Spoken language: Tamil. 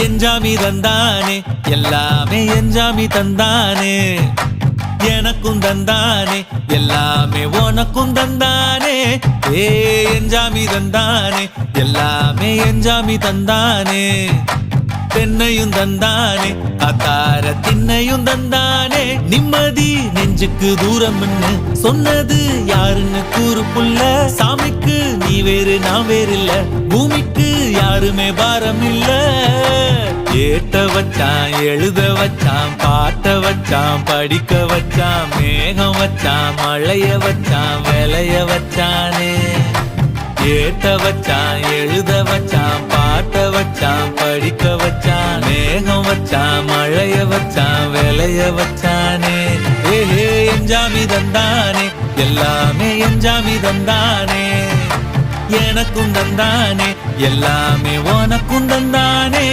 எஞ்சாமி தந்தானே எல்லாமே எஞ்சாமி தந்தானே எனக்கும் தந்தானே எல்லாமே உனக்கும் தந்தானே ஏ எஞ்சாமி தந்தானே எல்லாமே எஞ்சாமி தந்தானே தென்னையும் தந்தானே அத்தார திண்ணையும் தந்தானே நிம்மதி நெஞ்சுக்கு தூரம்னு சொன்னது யாருன்னு கூறு புள்ள சாமிக்கு நீ வேறு நான் வேறு இல்ல பூமிக்கு யாருமே பாரம் இல்ல ஏட்ட வச்சான் எழுத வச்சான் பாட்ட வச்சான் படிக்க வச்சான் மேகம் வச்சான் மழைய வச்சான் விளைய வச்சானே ஏட்ட வச்சான் எழுத வச்சான் பாட்ட வச்சான் படிக்க வச்சான் மேகம் வச்சான் மழைய வச்சான் விளைய வச்சானே ஏ எஞ்சாமி தந்தானே எல்லாமே எஞ்சாமி தந்தானே எனக்கும் தந்தானே எல்லாமே உனக்கும் தந்தானே